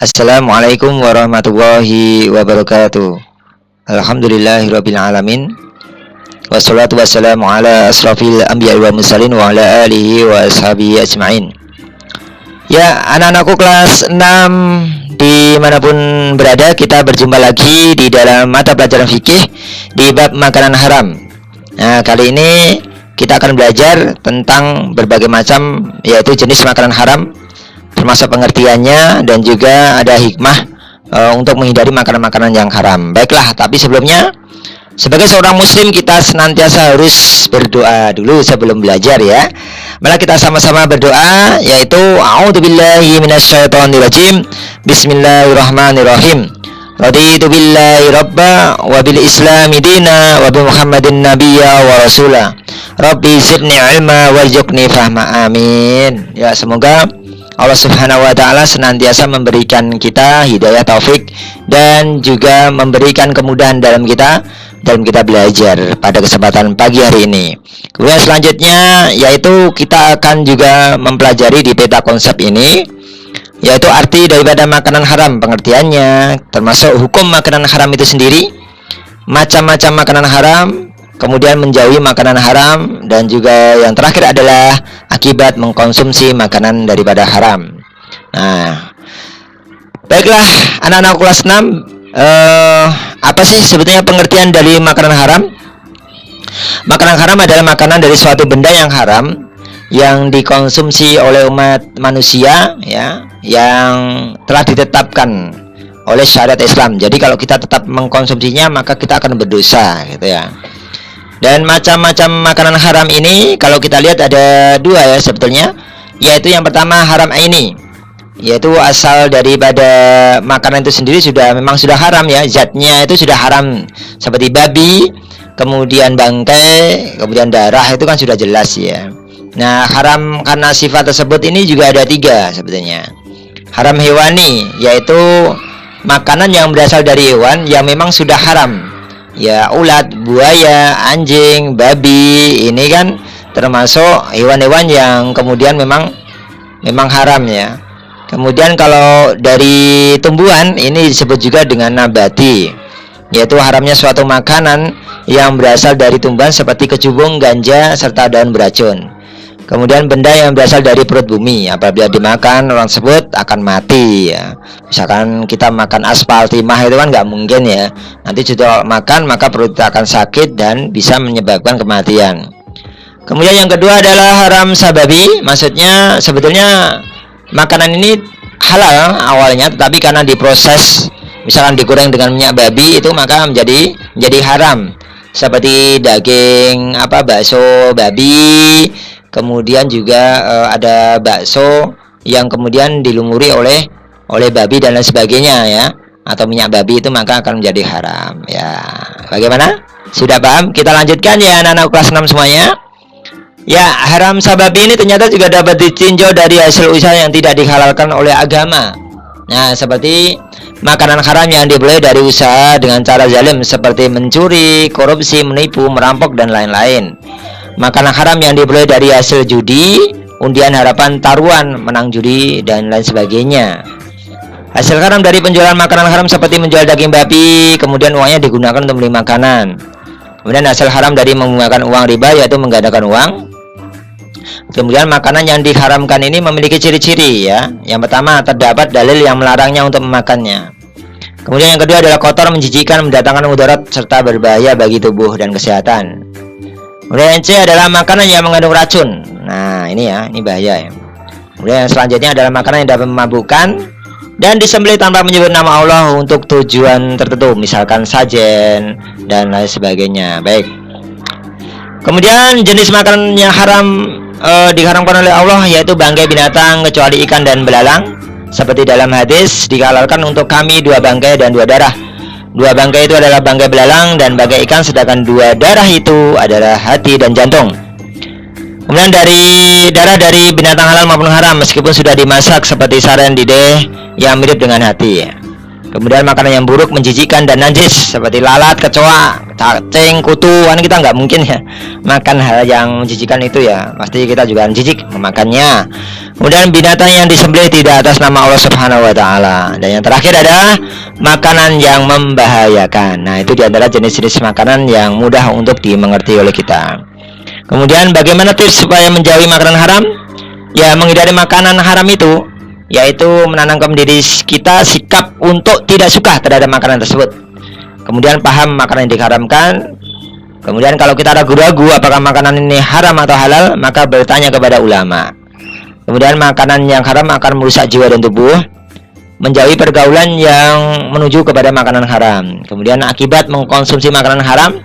Assalamualaikum warahmatullahi wabarakatuh. Alhamdulillahirabbil alamin. Wassalatu wassalamu ala asrafil anbiya'i wal mursalin wa ala alihi wa ashabihi ajmain. Ya, anak-anakku kelas 6 dimanapun berada, kita berjumpa lagi di dalam mata pelajaran fikih di bab makanan haram. Nah, kali ini kita akan belajar tentang berbagai macam, yaitu jenis makanan haram, termasuk pengertiannya dan juga ada hikmah untuk menghindari makanan-makanan yang haram. Baiklah, tapi sebelumnya sebagai seorang muslim kita senantiasa harus berdoa dulu sebelum belajar ya. Mari kita sama-sama berdoa, yaitu a'udzubillahi minasyaitonirrajim. Bismillahirrahmanirrahim. Raditu billahi rabba wa bil islami dina wa bi Muhammadin nabiyya wa rasula. Rabbi zidni ilma warzuqni fahma. Amin. Ya, semoga Allah Subhanahu wa taala senantiasa memberikan kita hidayah taufik dan juga memberikan kemudahan dalam kita belajar pada kesempatan pagi hari ini. Kemudian selanjutnya yaitu kita akan juga mempelajari di peta konsep ini, yaitu arti daripada makanan haram, pengertiannya, termasuk hukum makanan haram itu sendiri, macam-macam makanan haram, kemudian menjauhi makanan haram, dan juga yang terakhir adalah akibat mengkonsumsi makanan daripada haram. Nah, baiklah anak-anak kelas 6, apa sih sebetulnya pengertian dari makanan haram? Makanan haram adalah makanan dari suatu benda yang haram yang dikonsumsi oleh umat manusia ya, yang telah ditetapkan oleh syariat Islam. Jadi kalau kita tetap mengkonsumsinya maka kita akan berdosa gitu ya. Dan macam-macam makanan haram ini kalau kita lihat ada dua ya sebetulnya, yaitu yang pertama haram aini, yaitu asal daripada makanan itu sendiri memang sudah haram ya, zatnya itu sudah haram, seperti babi, kemudian bangkai, kemudian darah, itu kan sudah jelas ya. Nah, haram karena sifat tersebut ini juga ada tiga sebetulnya. Haram hewani, yaitu makanan yang berasal dari hewan yang memang sudah haram ya, ulat, buaya, anjing, babi, ini kan termasuk hewan-hewan yang kemudian memang haram ya. Kemudian kalau dari tumbuhan ini disebut juga dengan nabati, yaitu haramnya suatu makanan yang berasal dari tumbuhan seperti kecubung, ganja, serta daun beracun. Kemudian benda yang berasal dari perut bumi, apabila dimakan orang tersebut akan mati ya. Misalkan kita makan aspal, timah, itu kan nggak mungkin ya. Nanti sudah makan maka perut kita akan sakit dan bisa menyebabkan kematian. Kemudian yang kedua adalah haram sababi, maksudnya sebetulnya makanan ini halal awalnya, tetapi karena diproses, misalkan digoreng dengan minyak babi, itu maka menjadi haram. Seperti daging bakso babi, kemudian juga ada bakso yang kemudian dilumuri oleh babi dan lain sebagainya ya, atau minyak babi, itu maka akan menjadi haram ya. Bagaimana? Sudah paham? Kita lanjutkan ya anak-anak kelas 6 semuanya. Ya, haram sababi ini ternyata juga dapat ditinjau dari hasil usaha yang tidak dihalalkan oleh agama. Nah, seperti makanan haram yang diperoleh dari usaha dengan cara zalim, seperti mencuri, korupsi, menipu, merampok, dan lain-lain. Makanan haram yang diperoleh dari hasil judi, undian harapan, taruhan, menang judi, dan lain sebagainya. Hasil haram dari penjualan makanan haram seperti menjual daging babi, kemudian uangnya digunakan untuk beli makanan. Kemudian hasil haram dari menggunakan uang riba, yaitu menggandakan uang. Kemudian makanan yang diharamkan ini memiliki ciri-ciri ya. Yang pertama, terdapat dalil yang melarangnya untuk memakannya. Kemudian yang kedua adalah kotor, menjijikkan, mendatangkan mudarat, serta berbahaya bagi tubuh dan kesehatan. Kemudian yang C adalah makanan yang mengandung racun. Nah, ini bahaya ya. Kemudian yang selanjutnya adalah makanan yang dapat memabukkan dan disembelih tanpa menyebut nama Allah untuk tujuan tertentu, misalkan sajen dan lain sebagainya. Baik. Kemudian jenis makanan yang haram diharamkan oleh Allah, yaitu bangkai binatang kecuali ikan dan belalang. Seperti dalam hadis, dihalalkan untuk kami 2 bangkai dan 2 darah. 2 bangkai itu adalah bangkai belalang dan bangkai ikan, sedangkan 2 darah itu adalah hati dan jantung. Kemudian dari darah dari binatang halal maupun haram, meskipun sudah dimasak, seperti saran dideh yang mirip dengan hati. Kemudian makanan yang buruk, menjijikkan dan najis seperti lalat, kecoa, cacing, kutu, kan kita nggak mungkin ya makan hal yang menjijikkan itu ya. Pasti kita juga jijik memakannya. Kemudian binatang yang disembelih tidak atas nama Allah Subhanahu wa taala. Dan yang terakhir adalah makanan yang membahayakan. Nah, itu diantara jenis-jenis makanan yang mudah untuk dimengerti oleh kita. Kemudian bagaimana tips supaya menjauhi makanan haram? Ya, menghindari makanan haram itu yaitu menanamkan diri kita sikap untuk tidak suka terhadap makanan tersebut. Kemudian paham makanan yang diharamkan. Kemudian kalau kita ragu-ragu apakah makanan ini haram atau halal, maka bertanya kepada ulama. Kemudian makanan yang haram akan merusak jiwa dan tubuh. Menjauhi pergaulan yang menuju kepada makanan haram. Kemudian akibat mengkonsumsi makanan haram,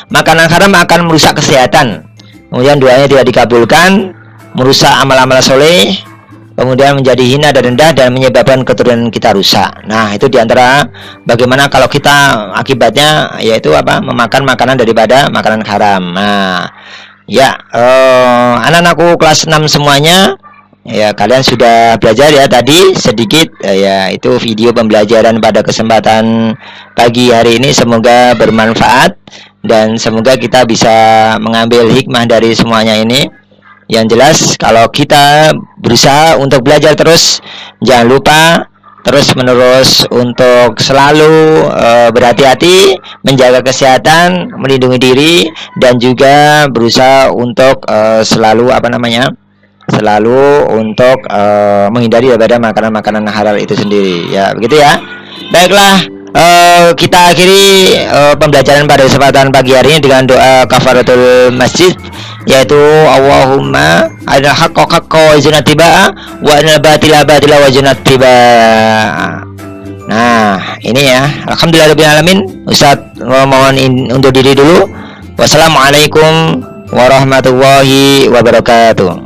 makanan haram akan merusak kesehatan. Kemudian doanya tidak dikabulkan, merusak amal-amal soleh, kemudian menjadi hina dan rendah dan menyebabkan keturunan kita rusak. Nah, itu diantara bagaimana kalau kita akibatnya yaitu memakan makanan daripada makanan haram. Nah, ya anak-anakku kelas 6 semuanya, ya kalian sudah belajar ya tadi sedikit ya itu video pembelajaran pada kesempatan pagi hari ini, semoga bermanfaat dan semoga kita bisa mengambil hikmah dari semuanya ini. Yang jelas kalau kita berusaha untuk belajar terus, jangan lupa terus menerus untuk selalu berhati-hati, menjaga kesehatan, melindungi diri, dan juga berusaha untuk selalu untuk menghindari daripada makanan-makanan halal itu sendiri. Ya begitu ya. Baiklah, kita akhiri pembelajaran pada kesempatan pagi hari ini dengan doa kafaratul masjid, yaitu Allahumma arina haqqa haqqa wa janatiba'a wa arina batila batila wa janatiba'a. Nah, ini ya. Alhamdulillahirabbil alamin. Ustaz mohon undur diri dulu. Wassalamualaikum warahmatullahi wabarakatuh.